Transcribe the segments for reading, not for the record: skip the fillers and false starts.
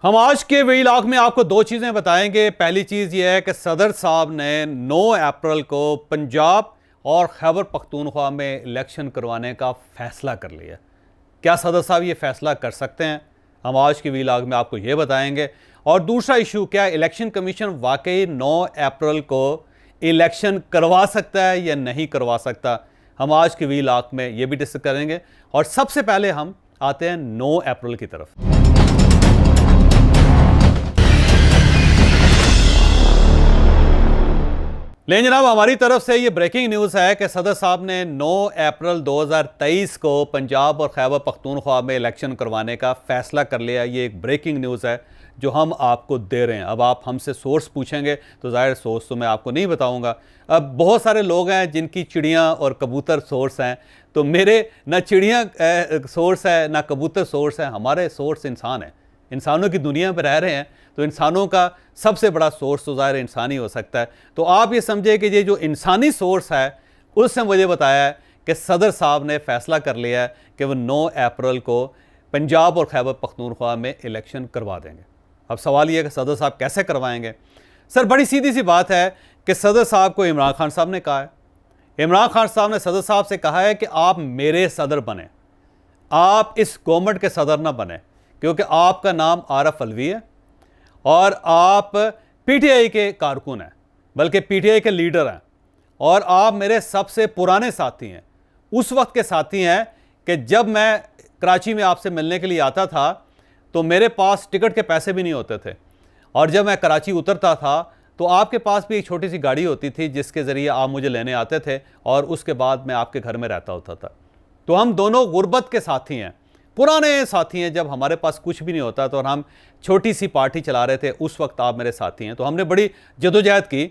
हम आज के व्लॉग में आपको दो चीज़ें बताएंगे। पहली चीज़ ये है कि सदर साहब ने 9 अप्रैल को पंजाब और खैबर पख्तूनख्वा में इलेक्शन करवाने का फ़ैसला कर लिया। क्या सदर साहब ये फ़ैसला कर सकते हैं? हम आज के व्लॉग में आपको ये बताएंगे। और दूसरा इशू, क्या इलेक्शन कमीशन वाकई 9 अप्रैल को इलेक्शन करवा सकता है या नहीं करवा सकता? हम आज के व्लॉग में ये भी डिस्कस करेंगे। और सबसे पहले हम आते हैं 9 अप्रैल की तरफ। लेकिन जनाब, हमारी तरफ से ये ब्रेकिंग न्यूज़ है कि सदर साहब ने 9 अप्रैल 2023 को पंजाब और खैबर पख्तूनख्वा में इलेक्शन करवाने का फ़ैसला कर लिया। ये एक ब्रेकिंग न्यूज़ है जो हम आपको दे रहे हैं। अब आप हमसे सोर्स पूछेंगे तो ज़ाहिर सोर्स तो मैं आपको नहीं बताऊंगा। अब बहुत सारे लोग हैं जिनकी चिड़ियाँ और कबूतर सोर्स हैं, तो मेरे ना चिड़ियाँ सोर्स है ना कबूतर सोर्स है। हमारे सोर्स इंसान है, इंसानों की दुनिया में रह रहे हैं, तो इंसानों का सबसे बड़ा सोर्स तो ज़ाहिर इंसानी हो सकता है। तो आप ये समझे कि ये जो इंसानी सोर्स है उसने मुझे बताया है कि सदर साहब ने फ़ैसला कर लिया है कि वो 9 अप्रैल को पंजाब और खैबर पख्तूनख्वा में इलेक्शन करवा देंगे। अब सवाल ये है कि सदर साहब कैसे करवाएंगे? सर, बड़ी सीधी सी बात है कि सदर साहब को इमरान खान साहब ने कहा है। इमरान खान साहब ने सदर साहब से कहा है कि आप मेरे सदर बने, आप इस गवर्नमेंट के सदर ना बने, क्योंकि आपका नाम आरफ अलवी है और आप पीटीआई के कारकुन हैं, बल्कि पीटीआई के लीडर हैं, और आप मेरे सबसे पुराने साथी हैं। उस वक्त के साथी हैं कि जब मैं कराची में आपसे मिलने के लिए आता था तो मेरे पास टिकट के पैसे भी नहीं होते थे, और जब मैं कराची उतरता था तो आपके पास भी एक छोटी सी गाड़ी होती थी जिसके ज़रिए आप मुझे लेने आते थे, और उसके बाद मैं आपके घर में रहता होता था। तो हम दोनों गुर्बत के साथी हैं, पुराने साथी हैं। जब हमारे पास कुछ भी नहीं होता तो हम छोटी सी पार्टी चला रहे थे, उस वक्त आप मेरे साथी हैं। तो हमने बड़ी जदोजहद की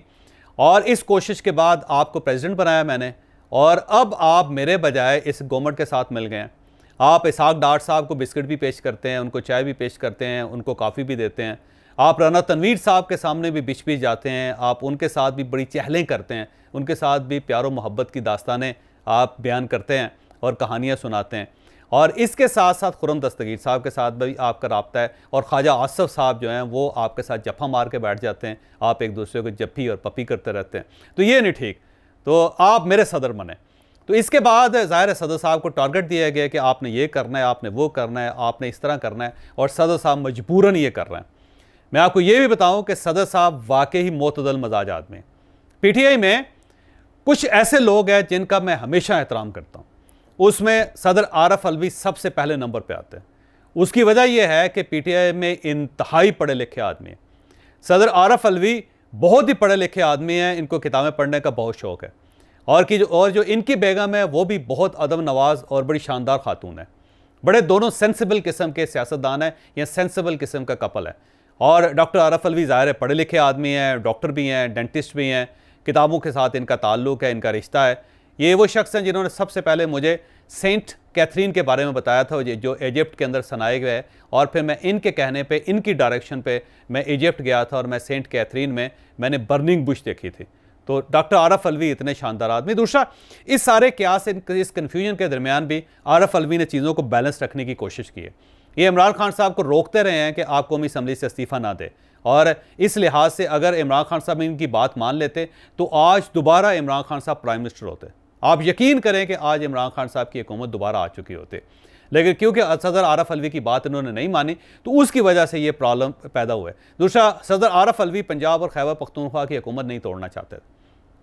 और इस कोशिश के बाद आपको प्रेसिडेंट बनाया मैंने, और अब आप मेरे बजाय इस गवर्नमेंट के साथ मिल गए हैं। आप इसहाक डार साहब को बिस्किट भी पेश करते हैं, उनको चाय भी पेश करते हैं, उनको कॉफ़ी भी देते हैं। आप राना तनवीर साहब के सामने भी बिच बिच जाते हैं, आप उनके साथ भी बड़ी चहलें करते हैं, उनके साथ भी प्यारो मोहब्बत की दास्तानें आप बयान करते हैं और कहानियाँ सुनाते हैं। और इसके साथ साथ खुर्रम दस्तगीर साहब के साथ भी आपका राब्ता है, और ख्वाजा आसफ साहब जो हैं वो आपके साथ जफ़ा मार के बैठ जाते हैं, आप एक दूसरे को जप्पी और पप्पी करते रहते हैं। तो ये नहीं ठीक, तो आप मेरे सदर बने। तो इसके बाद ज़ाहिर है सदर साहब को टारगेट दिया गया कि आपने ये करना है, आपने वो करना है, आपने इस तरह करना है, और सदर साहब मजबूरन ये कर रहे हैं। मैं आपको ये भी बताऊँ कि सदर साहब वाकई ही मोतदल मजाज आदमी हैं। पीटीआई में कुछ ऐसे लोग हैं जिनका मैं हमेशा एहतराम करता हूँ, उसमें सदर आरफ अलवी सबसे पहले नंबर पे आते हैं। उसकी वजह यह है कि पीटीआई में इंतहाई पढ़े लिखे आदमी हैं। सदर आरफ अलवी बहुत ही पढ़े लिखे आदमी हैं, इनको किताबें पढ़ने का बहुत शौक़ है, और जो इनकी बेगम है वो भी बहुत अदब नवाज और बड़ी शानदार खातून है। बड़े दोनों सेंसिबल किस्म के सियासतदान हैं, या सेंसिबल किस्म का कपल है। और डॉक्टर आरफ अलवी ज़ाहिर है पढ़े लिखे आदमी हैं, डॉक्टर भी हैं, डेंटिस्ट भी हैं, किताबों के साथ इनका ताल्लुक़ है, इनका रिश्ता है। ये वो शख्स हैं जिन्होंने सबसे पहले मुझे सेंट कैथरीन के बारे में बताया था, जो इजिप्ट के अंदर सनाए गए, और फिर मैं इनके कहने पे, इनकी डायरेक्शन पे मैं इजिप्ट गया था, और मैं सेंट कैथरीन में मैंने बर्निंग बुश देखी थी। तो डॉक्टर आरफ अलवी इतने शानदार आदमी। दूसरा, इस सारे क्यास, इस कन्फ्यूजन के दरमियान भी आरफ अलवी ने चीज़ों को बैलेंस रखने की कोशिश की है। ये इमरान खान साहब को रोकते रहे हैं कि आप कौमी असम्बली से इस्तीफ़ा ना दे, और इस लिहाज से अगर इमरान खान साहब इनकी बात मान लेते तो आज दोबारा इमरान खान साहब प्राइम मिनिस्टर होते। आप यकीन करें कि आज इमरान खान साहब की हुकूमत दोबारा आ चुकी होती, लेकिन क्योंकि सदर आरफ अलवी की बात इन्होंने नहीं मानी तो उसकी वजह से ये प्रॉब्लम पैदा हुए। दूसरा, सदर आरफ अलवी पंजाब और खैबर पख्तूनख्वा की हुकूमत नहीं तोड़ना चाहते,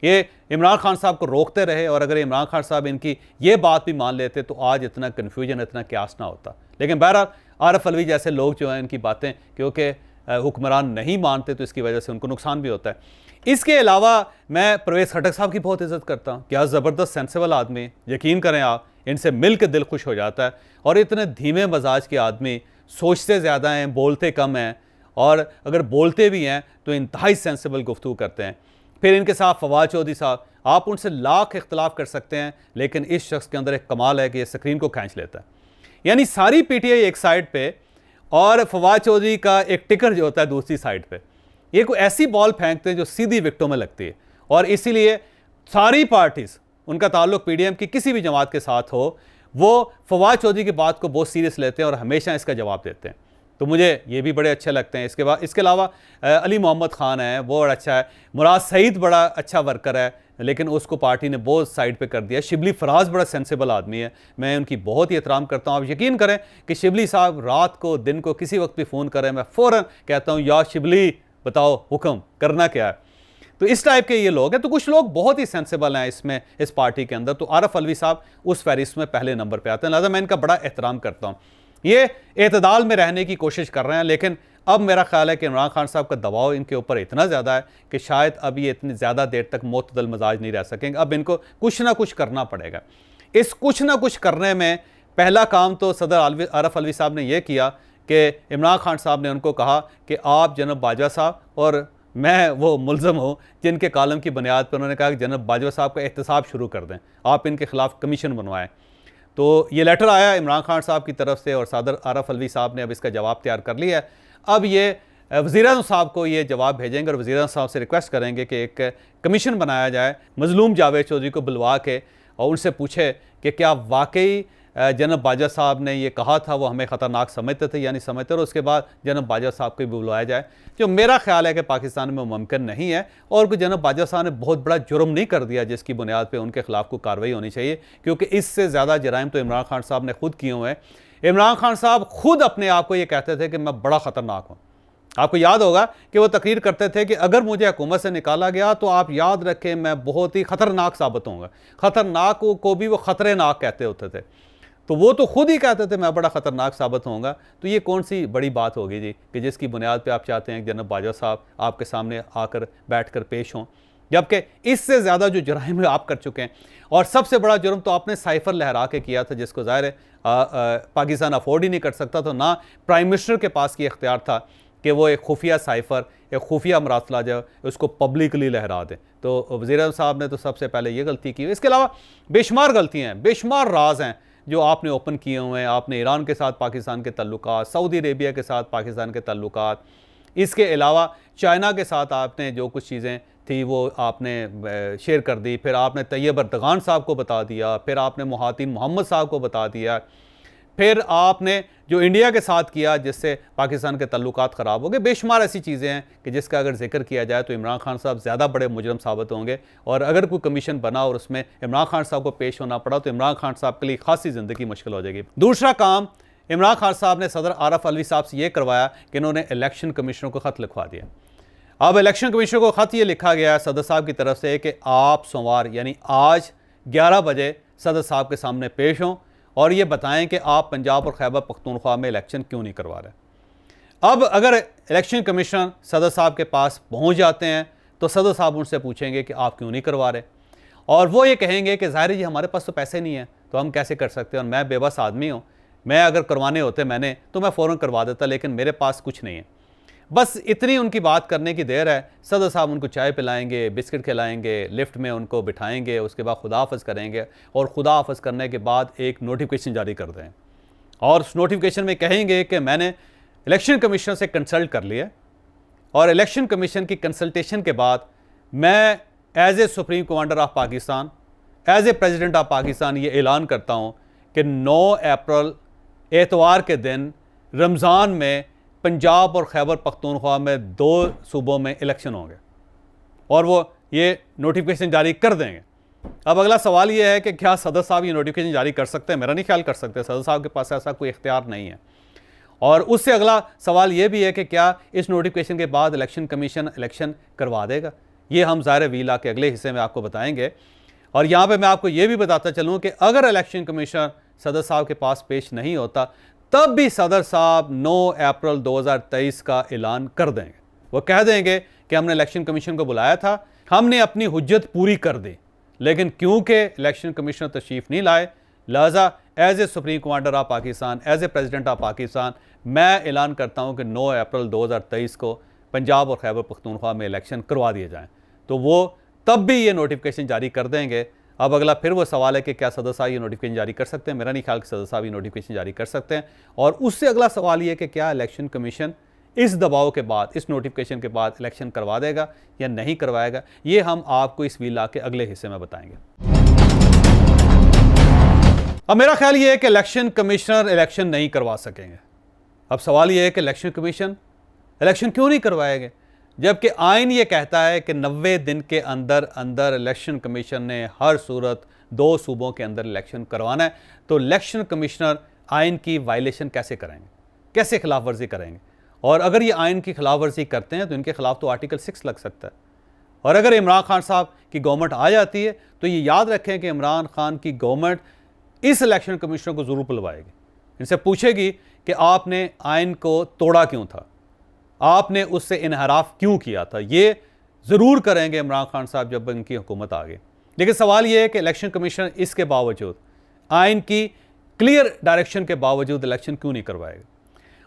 ये इमरान खान साहब को रोकते रहे, और अगर इमरान खान साहब इनकी ये बात भी मान लेते तो आज इतना कन्फ्यूजन, इतना क्यास ना होता। लेकिन बहरहाल आरफ अलवी जैसे लोग जो हैं, इनकी बातें क्योंकि हुक्मरान नहीं मानते तो इसकी वजह से उनको नुकसान भी होता है। इसके अलावा मैं परवेज़ खटक साहब की बहुत इज़्ज़त करता हूँ। क्या ज़बरदस्त सेंसिबल आदमी, यकीन करें आप, इनसे मिल के दिल खुश हो जाता है। और इतने धीमे मजाज के आदमी, सोचते ज़्यादा हैं, बोलते कम हैं, और अगर बोलते भी हैं तो इंतहाई सेंसिबल गुफ्तगू करते हैं। फिर इनके साथ फवाद चौधरी साहब, आप उनसे लाख इख्तलाफ कर सकते हैं, लेकिन इस शख्स के अंदर एक कमाल है कि ये स्क्रीन को खींच लेता है। यानी सारी पीटीआई एक साइड पे और फवाद चौधरी का एक टिकर जो होता है दूसरी साइड पे। ये कोई ऐसी बॉल फेंकते हैं जो सीधी विकेटों में लगती है, और इसीलिए सारी पार्टीज, उनका ताल्लुक पीडीएम की किसी भी जमात के साथ हो, वो फवाद चौधरी की बात को बहुत सीरियस लेते हैं और हमेशा इसका जवाब देते हैं। तो मुझे ये भी बड़े अच्छे लगते हैं। इसके अलावा अली मोहम्मद ख़ान है, वो बड़ा अच्छा है। मुराद सईद बड़ा अच्छा वर्कर है, लेकिन उसको पार्टी ने बहुत साइड पे कर दिया। शिबली फराज बड़ा सेंसिबल आदमी है, मैं उनकी बहुत ही एहतराम करता हूँ। आप यकीन करें कि शिबली साहब रात को दिन को किसी वक्त भी फ़ोन करें, मैं फ़ौरन कहता हूँ या शिबली बताओ हुक्म करना क्या है। तो इस टाइप के ये लोग हैं। तो कुछ लोग बहुत ही सेंसिबल हैं इसमें, इस पार्टी के अंदर। तो आरफ अलवी साहब उस फहरिस्त में पहले नंबर पे आते हैं, लिहाजा मैं इनका बड़ा एहतराम करता हूँ। ये एतदाल में रहने की कोशिश कर रहे हैं, लेकिन अब मेरा ख्याल है कि इमरान खान साहब का दबाव इनके ऊपर इतना ज़्यादा है कि शायद अब ये इतनी ज़्यादा देर तक मोतदल मिजाज नहीं रह सकेंगे। अब इनको कुछ ना कुछ करना पड़ेगा। इस कुछ ना कुछ करने में पहला काम तो सदर आरफ अलवी साहब ने यह किया कि इमरान खान साहब ने उनको कहा कि आप जनाब बाजवा साहब, और मैं वो मुल्ज़म हूँ जिनके कालम की बुनियाद पर उन्होंने कहा कि जनाब बाजवा साहब का एहतसाब शुरू कर दें, आप इनके ख़िलाफ़ कमीशन बनवाएं। तो ये लेटर आया इमरान खान साहब की तरफ से और सदर आरफ अलवी साहब ने अब इसका जवाब तैयार कर लिया है। अब ये वज़ीर-ए-आज़म साहब को ये जवाब भेजेंगे और वज़ीर-ए-आज़म साहब से रिक्वेस्ट करेंगे कि एक कमीशन बनाया जाए, मज़लूम जावेद चौधरी को बुलवा के, और उनसे पूछे कि क्या वाकई जनाब बाजवा साहब ने ये कहा था वो हमें ख़तरनाक समझते थे या नहीं समझते, और उसके बाद जनाब बाजवा साहब को भी बुलवाया जाए, जो मेरा ख्याल है कि पाकिस्तान में मुमकिन नहीं है। और कोई जनाब बाजवा साहब ने बहुत बड़ा जुर्म नहीं कर दिया जिसकी बुनियाद पर उनके खिलाफ कोई कार्रवाई होनी चाहिए, क्योंकि इससे ज़्यादा जराइम तो इमरान खान साहब ने खुद किए हुए हैं। इमरान खान साहब खुद अपने आप को ये कहते थे कि मैं बड़ा ख़तरनाक हूँ। आपको याद होगा कि वो तकरीर करते थे कि अगर मुझे हुकूमत से निकाला गया तो आप याद रखें मैं बहुत ही ख़तरनाक साबित होऊंगा। ख़तरनाक को भी वो ख़तरनाक कहते होते थे। तो वो तो खुद ही कहते थे मैं बड़ा ख़तरनाक साबित होऊंगा। तो ये कौन सी बड़ी बात होगी जी कि जिसकी बुनियाद पे आप चाहते हैं कि जनाब बाजवा साहब आपके सामने आकर बैठ कर पेश हों, जबकि इससे ज़्यादा जो जुराइम आप कर चुके हैं। और सबसे बड़ा जुर्म तो आपने साइफ़र लहरा के किया था, जिसको ज़ाहिर है पाकिस्तान अफोर्ड ही नहीं कर सकता। तो ना प्राइम मिनिस्टर के पास ये इख्तियार था कि वो एक खुफिया साइफ़र, एक खुफिया मरासला जो उसको पब्लिकली लहरा दें। तो वज़ीर साहब ने तो सबसे पहले ये गलती की। इसके अलावा बेशुमार गलतियाँ हैं, बेशुमार राज हैं जो आपने ओपन किए हुए हैं। आपने ईरान के साथ पाकिस्तान के ताल्लुकात, सऊदी अरेबिया के साथ पाकिस्तान के ताल्लुकात, इसके अलावा चाइना के साथ आपने जो कुछ चीज़ें थी वो आपने शेयर कर दी। फिर आपने तैयब अर्दगान साहब को बता दिया, फिर आपने मुहातिन मोहम्मद साहब को बता दिया, फिर आपने जो इंडिया के साथ किया जिससे पाकिस्तान के ताल्लुकात ख़राब हो गए। बेशुमार ऐसी चीज़ें हैं कि जिसका अगर जिक्र किया जाए तो इमरान खान साहब ज़्यादा बड़े मुजरम साबित होंगे। और अगर कोई कमीशन बना और उसमें इमरान खान साहब को पेश होना पड़ा तो इमरान खान साहब के लिए खासी ज़िंदगी मुश्किल हो जाएगी। दूसरा काम इमरान खान साहब ने सदर आरफ अलवी साहब से ये करवाया कि इन्होंने इलेक्शन कमिश्नर को ख़त लिखवा दिया। अब इलेक्शन कमिश्नर को ख़त ये लिखा गया है सदर साहब की तरफ से कि आप सोमवार यानी आज 11 बजे सदर साहब के सामने पेश हों और ये बताएं कि आप पंजाब और खैबर पख्तूनख्वा में इलेक्शन क्यों नहीं करवा रहे। अब अगर इलेक्शन कमिश्नर सदर साहब के पास पहुंच जाते हैं तो सदर साहब उनसे पूछेंगे कि आप क्यों नहीं करवा रहे, और वो ये कहेंगे कि ज़ाहिर जी हमारे पास तो पैसे नहीं हैं तो हम कैसे कर सकते हैं, और मैं बेबस आदमी हूँ, मैं अगर करवाने होते मैंने तो मैं फ़ौरन करवा देता, लेकिन मेरे पास कुछ नहीं है। बस इतनी उनकी बात करने की देर है। सदर साहब उनको चाय पिलाएंगे, बिस्किट खिलाएंगे, लिफ्ट में उनको बिठाएंगे, उसके बाद खुदा हाफ़िज़ करेंगे और खुदा हाफ़िज़ करने के बाद एक नोटिफिकेशन जारी कर दें और उस नोटिफिकेशन में कहेंगे कि मैंने इलेक्शन कमीशन से कंसल्ट कर लिया और इलेक्शन कमीशन की कंसल्टेशन के बाद मैं as a supreme commander of Pakistan, as a president of Pakistan ये ऐलान करता हूँ कि 9 अप्रैल एतवार के दिन रमज़ान में पंजाब और खैबर पख्तूनख्वा में 2 सूबों में इलेक्शन होंगे, और वो ये नोटिफिकेशन जारी कर देंगे। अब अगला सवाल ये है कि क्या सदर साहब ये नोटिफिकेशन जारी कर सकते हैं? मेरा नहीं ख्याल कर सकते, सदर साहब के पास ऐसा कोई इख्तियार नहीं है। और उससे अगला सवाल ये भी है कि क्या इस नोटिफिकेशन के बाद इलेक्शन कमीशन इलेक्शन करवा देगा? ये हम ज़ाहिर वीला के अगले हिस्से में आपको बताएंगे। और यहाँ पर मैं आपको ये भी बताता चलूँ कि अगर इलेक्शन कमीशन सदर साहब के पास पेश नहीं होता तब भी सदर साहब 9 अप्रैल 2023 का ऐलान कर देंगे। वो कह देंगे कि हमने इलेक्शन कमीशन को बुलाया था, हमने अपनी हुज्जत पूरी कर दी, लेकिन क्योंकि इलेक्शन कमिश्नर तशरीफ़ नहीं लाए, लिहाजा as a supreme commander of Pakistan, as a president of Pakistan मैं ऐलान करता हूँ कि 9 अप्रैल 2023 को पंजाब और खैबर पख्तूनख्वा में इलेक्शन करवा दिए जाएँ। तो वो तब भी ये नोटिफिकेशन जारी कर देंगे। अब अगला फिर वो सवाल है कि क्या सदर साहब ये नोटिफिकेशन जारी कर सकते हैं? मेरा नहीं ख्याल कि सदर साहब ये नोटिफिकेशन जारी कर सकते हैं। और उससे अगला सवाल ये कि क्या इलेक्शन कमीशन इस दबाव के बाद, इस नोटिफिकेशन के बाद इलेक्शन करवा देगा या नहीं करवाएगा? ये हम आपको इस वीला के अगले हिस्से में बताएंगे। अब मेरा ख्याल ये है कि इलेक्शन कमिश्नर इलेक्शन नहीं करवा सकेंगे। अब सवाल ये है कि इलेक्शन कमीशन इलेक्शन क्यों नहीं करवाएंगे, जबकि आइन ये कहता है कि 90 दिन के अंदर अंदर इलेक्शन कमीशन ने हर सूरत 2 सूबों के अंदर इलेक्शन करवाना है। तो इलेक्शन कमिश्नर आइन की वायलेशन कैसे करेंगे, कैसे खिलाफ वर्जी करेंगे? और अगर ये आइन की खिलाफ वर्जी करते हैं तो इनके खिलाफ तो आर्टिकल 6 लग सकता है। और अगर इमरान खान साहब की गवर्नमेंट आ जाती है तो ये याद रखें कि इमरान खान की गवर्नमेंट इस इलेक्शन कमिश्नर को ज़रूर बुलवाएगी, इनसे पूछेगी कि आपने आइन को तोड़ा क्यों था, आपने उससे इनहराफ क्यों किया था। ये ज़रूर करेंगे इमरान खान साहब जब इनकी हुकूमत आ गई। लेकिन सवाल ये है कि इलेक्शन कमीशन इसके बावजूद, आइन की क्लियर डायरेक्शन के बावजूद इलेक्शन क्यों नहीं करवाएगा?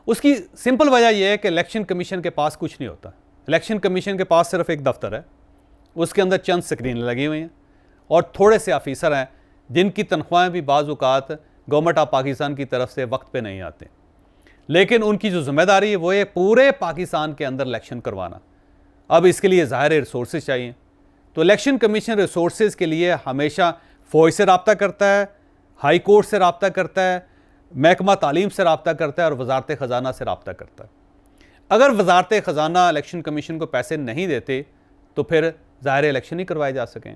उसकी सिंपल वजह यह है कि इलेक्शन कमीशन के पास कुछ नहीं होता। इलेक्शन कमीशन के पास सिर्फ एक दफ्तर है, उसके अंदर चंद स्क्रीन लगी हुई हैं और थोड़े से ऑफिसर हैं जिनकी तनख्वाहें भी बाज़ औक़ात गवर्नमेंट ऑफ पाकिस्तान की तरफ से वक्त पे नहीं आते। लेकिन उनकी जो जिम्मेदारी है वो है पूरे पाकिस्तान के अंदर इलेक्शन करवाना। अब इसके लिए ज़ाहिर रिसोर्सेज चाहिए, तो इलेक्शन कमीशन रिसोर्सेज के लिए हमेशा फ़ौज से रब्ता करता है, हाई कोर्ट से रब्ता करता है, महकमा तालीम से रब्ता करता है और वजारत ख़जाना से रब्ता करता है। अगर वजारत ख़जाना इलेक्शन कमीशन को पैसे नहीं देते तो फिर ज़ाहिर इलेक्शन नहीं करवाए जा सकें।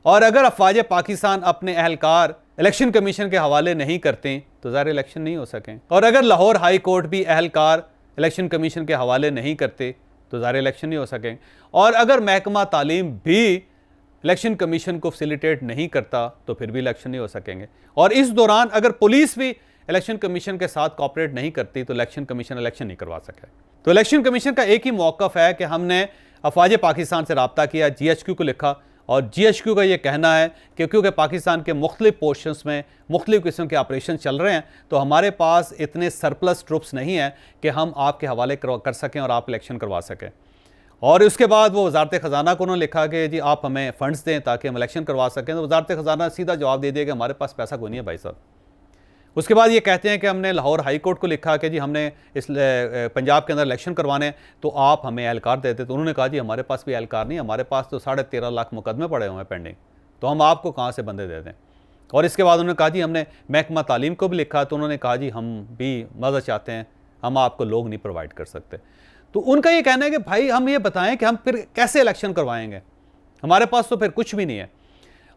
और अगर अफवाज पाकिस्तान अपने अहलकार इलेक्शन कमीशन के हवाले नहीं करते तो ज़ाहिर इलेक्शन नहीं हो सकें। और अगर लाहौर हाई कोर्ट भी अहलकार इलेक्शन कमीशन के हवाले नहीं करते तो ज़ाहिर इलेक्शन नहीं हो सकें। और अगर महकमा तालीम भी इलेक्शन कमीशन को फैसिलिटेट नहीं करता तो फिर भी इलेक्शन नहीं हो सकेंगे। और इस दौरान अगर पुलिस भी इलेक्शन कमीशन के साथ कोऑपरेट नहीं करती तो इलेक्शन कमीशन इलेक्शन नहीं करवा सके। तो इलेक्शन कमीशन का एक ही मौक़िफ़ है कि हमने अफवाज पाकिस्तान से रब्ता किया, GHQ को लिखा, और GHQ का ये कहना है कि क्योंकि पाकिस्तान के मुख्तलिफ पोर्शंस में मुख्तलिफ किस्म के ऑपरेशन चल रहे हैं तो हमारे पास इतने सरप्लस ट्रुप्स नहीं हैं कि हम आपके हवाले कर सकें और आप इलेक्शन करवा सकें। और उसके बाद वो वजारत ख़जाना को उन्होंने लिखा कि जी आप हमें फ़ंड्स दें ताकि हम इलेक्शन करवा सकें। तो वजारत ख़जाना सीधा जवाब दे दिया कि हमारे पास पैसा कोई नहीं है भाई साहब। उसके बाद ये कहते हैं कि हमने लाहौर हाई कोर्ट को लिखा कि जी हमने इस पंजाब के अंदर इलेक्शन करवाने तो आप हमें एहलकार देते। तो उन्होंने कहा जी हमारे पास भी एहलकार नहीं, हमारे पास तो 13.5 लाख मुकदमे पड़े हुए हैं पेंडिंग, तो हम आपको कहाँ से बंदे दे दें। और इसके बाद उन्होंने कहा जी हमने महकमा तालीम को भी लिखा, तो उन्होंने कहा जी हम भी मदद चाहते हैं, हम आपको लोग नहीं प्रोवाइड कर सकते। तो उनका ये कहना है कि भाई हम ये बताएं कि हम फिर कैसे इलेक्शन करवाएंगे, हमारे पास तो फिर कुछ भी नहीं है।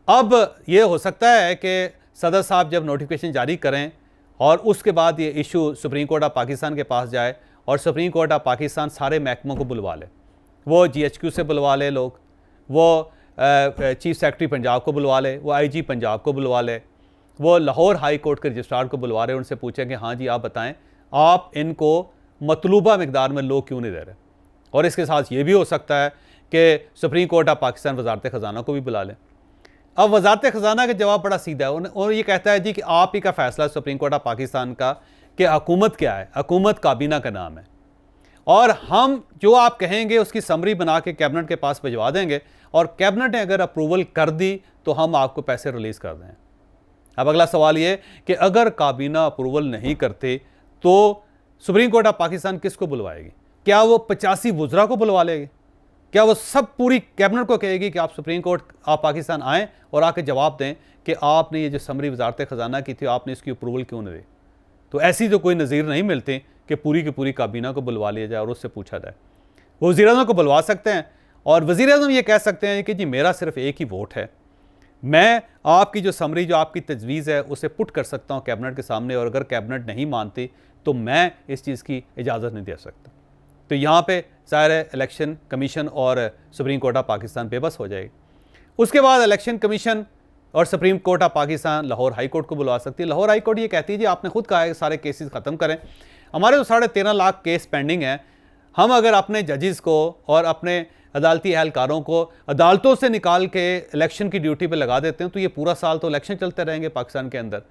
अब ये हो सकता है कि सदर साहब जब नोटिफिकेशन जारी करें और उसके बाद ये issue supreme court of Pakistan के पास जाए और सुप्रीम कोर्ट ऑफ पाकिस्तान सारे महकमों को बुलवा ले, वो GHQ से बुलवा ले लोग, वो चीफ सेक्रेटरी पंजाब को बुलवा ले, वो IG पंजाब को बुलवा ले, वो लाहौर हाई कोर्ट के रजिस्ट्रार को बुलवा रहे, उनसे पूछें कि हाँ जी आप बताएं आप इनको मतलूबा मकदार में लोग क्यों नहीं दे रहे। और इसके साथ ये भी हो सकता है कि सुप्रीम कोर्ट ऑफ पाकिस्तान वजारत ख़जाना को भी बुला लें। अब वजारत ख़जाना का जवाब बड़ा सीधा है और ये कहता है जी कि आप ही का फैसला सुप्रीम कोर्ट ऑफ पाकिस्तान का कि हुकूमत क्या है, हुकूमत काबीना का नाम है, और हम जो आप कहेंगे उसकी समरी बना के कैबिनेट के पास भिजवा देंगे और कैबिनेट ने अगर अप्रूवल कर दी तो हम आपको पैसे रिलीज़ कर दें। अब अगला सवाल ये कि अगर काबीना अप्रूवल नहीं करते तो सुप्रीम कोर्ट ऑफ पाकिस्तान किसको बुलवाएगी? क्या वो 85 वुज़रा को बुलवा लेगी? क्या वो सब पूरी कैबिनेट को कहेगी कि आप सुप्रीम कोर्ट ऑफ पाकिस्तान आएँ और आके जवाब दें कि आपने ये जो समरी वजारत ख़जाना की थी आपने इसकी अप्रूवल क्यों नहीं दी? तो ऐसी तो कोई नज़ीर नहीं मिलते कि पूरी की पूरी काबीना को बुलवा लिया जाए और उससे पूछा जाए। वो वज़ीर-ए-आज़म को बुलवा सकते हैं और वज़ीर-ए-आज़म ये कह सकते हैं कि जी मेरा सिर्फ एक ही वोट है, मैं आपकी जो समरी जो आपकी तजवीज़ है उसे पुट कर सकता हूँ कैबिनेट के सामने, और अगर कैबिनेट नहीं मानती तो मैं इस चीज़ की इजाज़त नहीं दे सकता। तो यहाँ पे ज़ाहिर है इलेक्शन कमीशन और सुप्रीम कोर्ट ऑफ पाकिस्तान बेबस हो जाएगी। उसके बाद इलेक्शन कमीशन और supreme court of Pakistan Lahore high court को बुलवा सकती है। लाहौर हाई कोर्ट ये कहती है जी आपने खुद कहा है सारे केसेस ख़त्म करें, हमारे तो 13.5 लाख केस पेंडिंग हैं, हम अगर अपने जजेस को और अपने अदालती एहलकारों को अदालतों से निकाल के इलेक्शन की ड्यूटी पे लगा देते हैं तो ये पूरा साल तो इलेक्शन चलते रहेंगे पाकिस्तान के अंदर।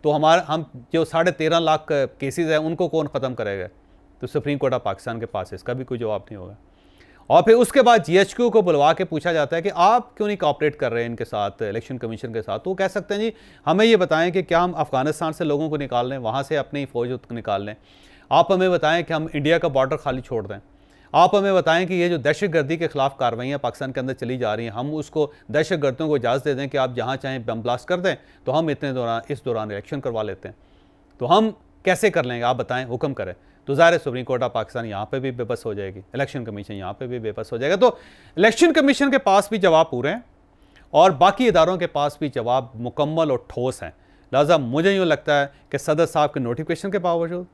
तो हम जो 13.5 लाख केसेस हैं उनको कौन ख़त्म करेगा? तो सुप्रीम कोर्ट ऑफ पाकिस्तान के पास इसका भी कोई जवाब नहीं होगा। और फिर उसके बाद GHQ को बुलवा के पूछा जाता है कि आप क्यों नहीं कोऑपरेट कर रहे हैं इनके साथ, इलेक्शन कमीशन के साथ। तो वो कह सकते हैं जी हमें ये बताएं कि क्या हम अफ़गानिस्तान से लोगों को निकाल लें, वहाँ से अपनी फ़ौज को निकाल लें, आप हमें बताएं कि हम इंडिया का बॉर्डर खाली छोड़ दें, आप हमें बताएं कि ये जो दहशतगर्दी के ख़िलाफ़ कार्रवाइयाँ पाकिस्तान के अंदर चली जा रही हैं हम उसको दहशतगर्दियों को इजाज़त दे दें कि आप जहाँ चाहें बम ब्लास्ट कर दें, तो हम इस दौरान इलेक्शन करवा लेते हैं। तो हम कैसे कर लेंगे आप बताएं, हुक्म करें। तो ज़ाहिर है सुप्रीम कोर्ट ऑफ पाकिस्तान यहाँ पे भी बेबस हो जाएगी, इलेक्शन कमीशन यहाँ पे भी बेबस हो जाएगा। तो इलेक्शन कमीशन के पास भी जवाब पूरे हैं और बाकी इदारों के पास भी जवाब मुकम्मल और ठोस हैं। लिहाजा मुझे यूँ लगता है कि सदर साहब के नोटिफिकेशन के बावजूद,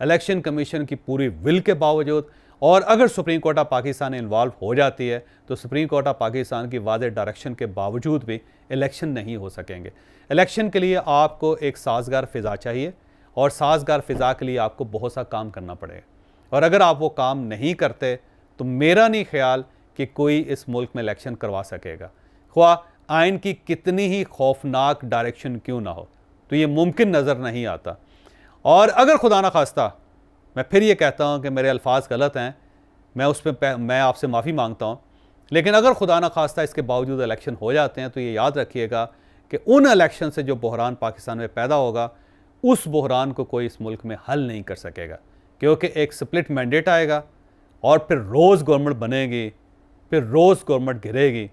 इलेक्शन कमीशन की पूरी विल के बावजूद, और अगर supreme court of Pakistan involve हो जाती है तो सुप्रीम कोर्ट ऑफ पाकिस्तान की वाज़ेह डायरेक्शन के बावजूद भी इलेक्शन नहीं हो सकेंगे। इलेक्शन के लिए आपको एक साजगार फ़िज़ा चाहिए और साजगार फ़िज़ा के लिए आपको बहुत सा काम करना पड़ेगा। और अगर आप वो काम नहीं करते तो मेरा नहीं ख्याल कि कोई इस मुल्क में इलेक्शन करवा सकेगा, ख्वाह आइन की कितनी ही खौफनाक डायरेक्शन क्यों ना हो। तो ये मुमकिन नज़र नहीं आता। और अगर खुदा ना खास्ता, मैं फिर ये कहता हूँ कि मेरे अल्फाज गलत हैं, मैं आपसे माफ़ी मांगता हूँ, लेकिन अगर खुदा ना खास्ता इसके बावजूद इलेक्शन हो जाते हैं तो ये याद रखिएगा कि उन इलेक्शन से जो बहरान पाकिस्तान में पैदा होगा उस बहरान को कोई इस मुल्क में हल नहीं कर सकेगा, क्योंकि एक स्प्लिट मैंडेट आएगा और फिर रोज़ गवर्नमेंट बनेगी, फिर रोज़ गवर्नमेंट गिरेगी,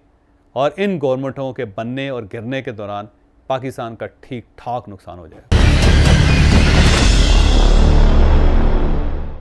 और इन गवर्नमेंटों के बनने और गिरने के दौरान पाकिस्तान का ठीक ठाक नुकसान हो जाएगा।